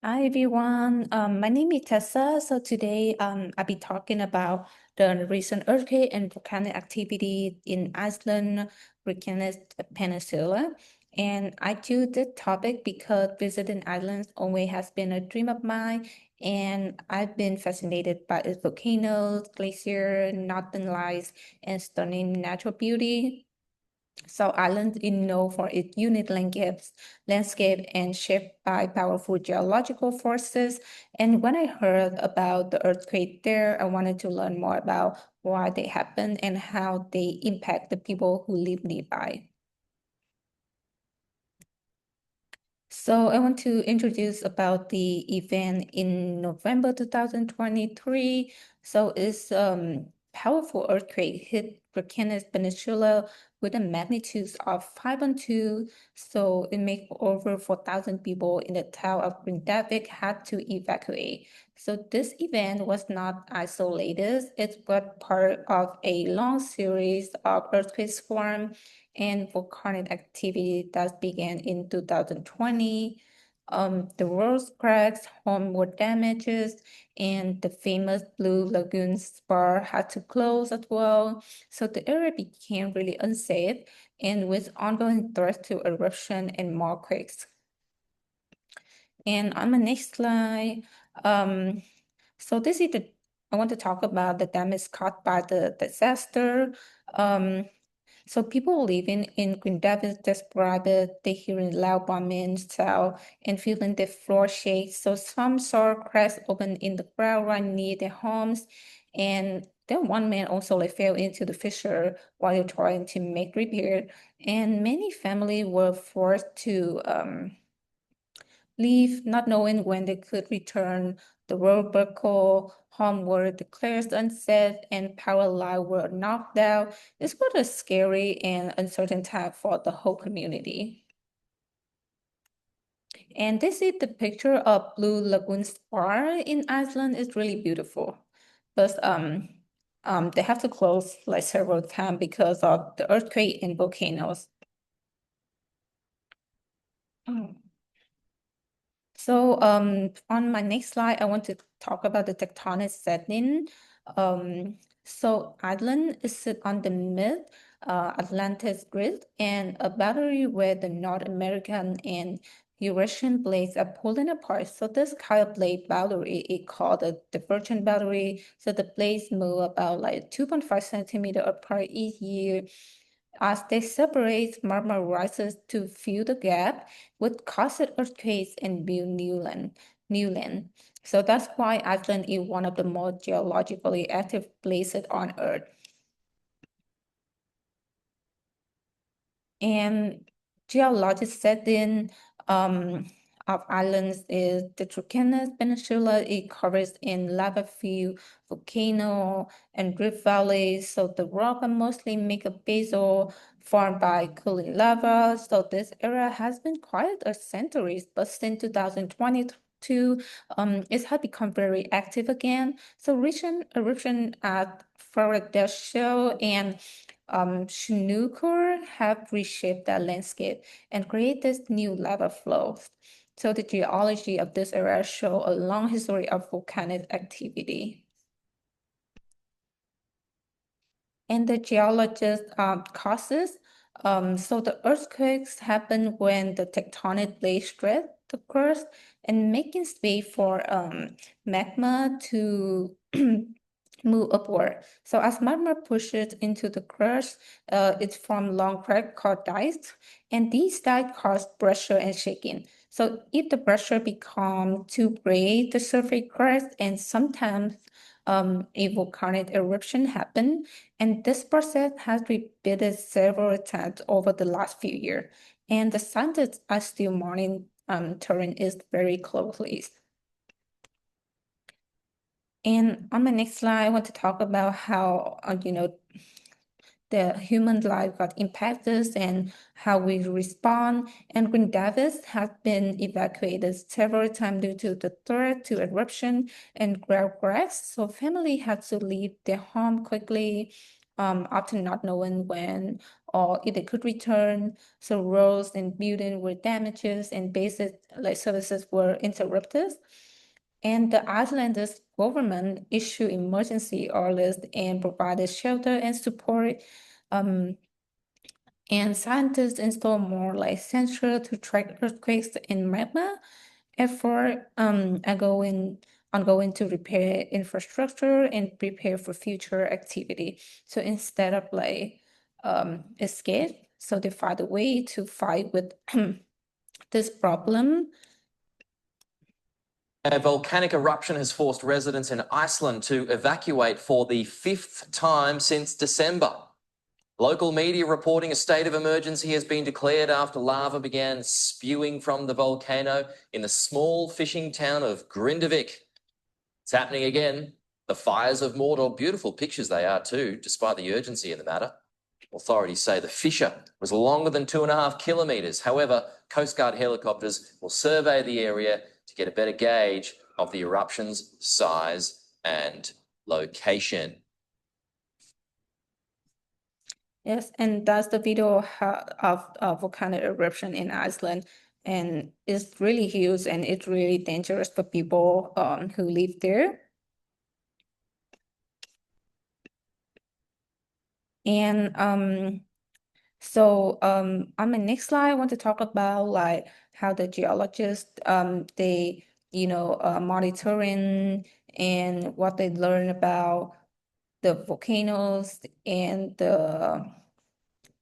Hi everyone. My name is Tessa. So today I'll be talking about the recent earthquake and volcanic activity in Iceland, volcanic peninsula. And I choose this topic because visiting Iceland always has been a dream of mine, and I've been fascinated by its volcanoes, glacier, northern lights, and stunning natural beauty. So Ireland is known for its unique landscape and shaped by powerful geological forces. And when I heard about the earthquake there, I wanted to learn more about why they happen and how they impact the people who live nearby. So I want to introduce about the event in November 2023. So it's powerful earthquake hit Burkina's Peninsula with a magnitude of 5.2. So it made over 4,000 people in the town of Grindavik had to evacuate. So this event was not isolated. It was part of a long series of earthquakes formed and volcanic activity that began in 2020. The world's cracks, home were damages, and the famous Blue Lagoon spa had to close as well. So the area became really unsafe and with ongoing threats to eruption and more quakes. And on my next slide, so this is the I want to talk about the damage caused by the disaster. Um, so people living in Green Davis describe it, they hearing loud bombing sound and feeling the floor shake. So some saw cracks open in the ground right near their homes. And then one man also fell into the fissure while trying to make repair. And many families were forced to leave, not knowing when they could return. The road buckled, home were declared unsafe, and power lines were knocked out. This was a scary and uncertain time for the whole community. And this is the picture of Blue Lagoon Spa in Iceland. It's really beautiful. But they have to close like several times because of the earthquake and volcanoes. Mm. So on my next slide, I want to talk about the tectonic setting. So Iceland is sit on the mid Atlantic grid and a boundary where the North American and Eurasian plates are pulling apart. So this kind of plate boundary is called a divergent boundary. So the plates move about like 2.5 centimeter apart each year. As they separate, magma rises to fill the gap, which causes earthquakes and build new land. So that's why Iceland is one of the most geologically active places on Earth. And geologic setting of islands is the Turkana Peninsula. It covers in lava-filled volcano and rift valleys. So the rock are mostly made of basalt formed by cooling lava. So this area has been quiet for centuries, but since 2022, it has become very active again. So recent eruption at Faradesho and Chinookur have reshaped that landscape and created new lava flows. So the geology of this area show a long history of volcanic activity. And the geologist causes, so the earthquakes happen when the tectonic plate stretch the crust and making space for magma to move upward. So as magma pushes into the crust, it forms long cracks called dikes, and these dikes cause pressure and shaking. So if the pressure becomes too great, the surface cracks, and sometimes a volcanic eruption happen. And this process has repeated several times over the last few years. And the scientists are still monitoring it very closely. And on my next slide, I want to talk about how, the human life got impacted and how we respond. And Green Davis has been evacuated several times due to the threat to eruption and ground cracks. So family had to leave their home quickly, often not knowing when or if they could return. So roads and buildings were damaged and basic like services were interrupted. And the Iceland's government issued emergency orders and provided shelter and support. And scientists installed more like sensors to track earthquakes and magma. Effort ongoing to repair infrastructure and prepare for future activity. So instead of like escape, so they find a way to fight with this problem. A volcanic eruption has forced residents in Iceland to evacuate for the 5th time since December. Local media reporting a state of emergency has been declared after lava began spewing from the volcano in the small fishing town of Grindavik. It's happening again. The fires of Mordor, beautiful pictures they are too, despite the urgency of the matter. Authorities say the fissure was longer than 2.5 kilometres. However, Coast Guard helicopters will survey the area to get a better gauge of the eruption's size and location. Yes, and that's the video of a volcanic eruption in Iceland. And it's really huge and it's really dangerous for people who live there. And on my next slide, I want to talk about like how the geologists they monitoring and what they learn about the volcanoes and the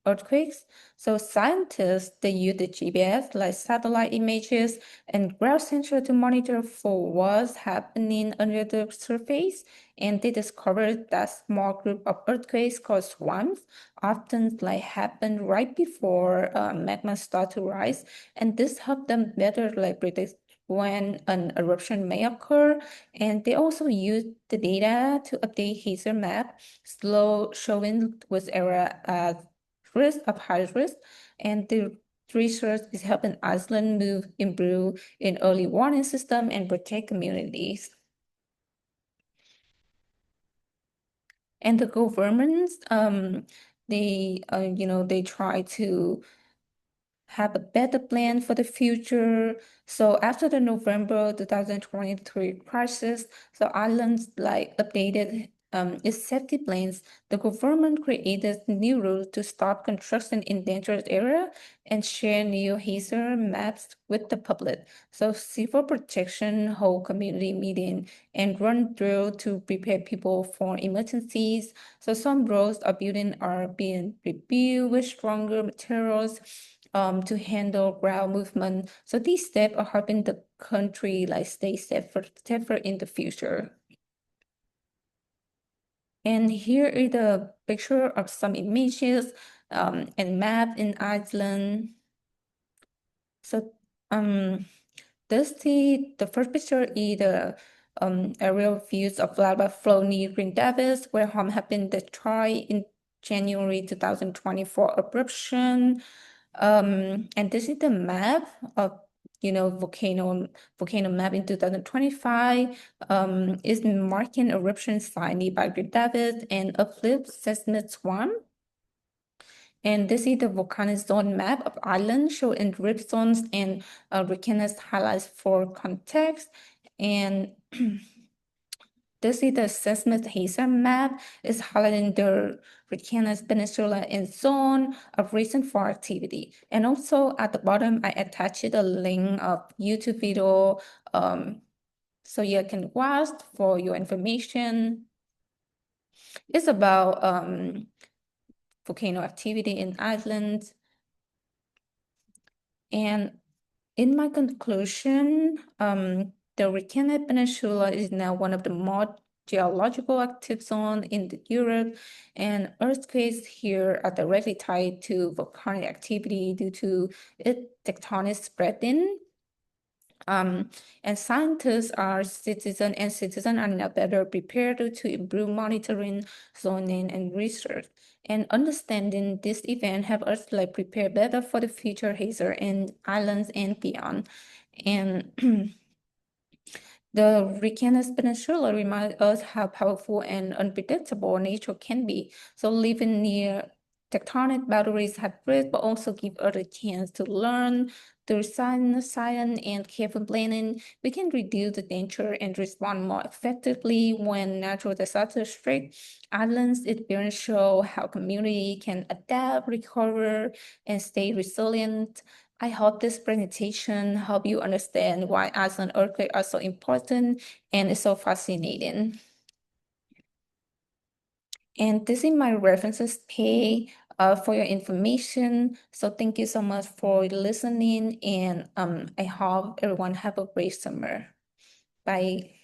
earthquakes. So scientists, they use the GPS, like satellite images and ground sensor to monitor for what's happening under the surface. And they discovered that small group of earthquakes called swarms often like happen right before magma start to rise. And this helped them better like predict when an eruption may occur. And they also use the data to update hazard map, showing which area as risk of high risk, and the research is helping Iceland improve in early warning system and protect communities. And the governments, they try to have a better plan for the future. So after the November 2023 crisis, so Ireland's like updated its safety plans. The government created new rules to stop construction in dangerous area and share new hazard maps with the public. So civil protection hold community meeting and run drill to prepare people for emergencies. So some roads are being rebuilt with stronger materials to handle ground movement. So these steps are helping the country like stay safer in the future. And here is the picture of some images and map in Iceland. So the first picture is the aerial views of lava flow near Green Davis, where home had been destroyed in January 2024 eruption. And this is the map of volcano map in 2025 is marking eruption site by Great David and uplift seismic swarm. And this is the volcanic zone map of Ireland showing rift zones and volcanoes highlights for context. And this is the seismic hazard map is highlighting the volcanoes peninsula and zone of recent fire activity. And also at the bottom, I attached a link of YouTube video so you can watch for your information. It's about volcano activity in Iceland. And in my conclusion, the Reykjavik Peninsula is now one of the more geological active zone in Europe, and earthquakes here are directly tied to volcanic activity due to its tectonic spreading. And scientists are citizens are now better prepared to improve monitoring, zoning, and research. And understanding this event have us like prepare better for the future hazard in islands and beyond. And the Reykjanes Peninsula reminds us how powerful and unpredictable nature can be. So living near tectonic boundaries have bridged, but also give Earth a chance to learn. Through science and careful planning, we can reduce the danger and respond more effectively when natural disasters strike. Iceland's experience show how community can adapt, recover, and stay resilient. I hope this presentation help you understand why Iceland earthquakes are so important and it's so fascinating. And this is my references page for your information. So thank you so much for listening, and I hope everyone have a great summer. Bye.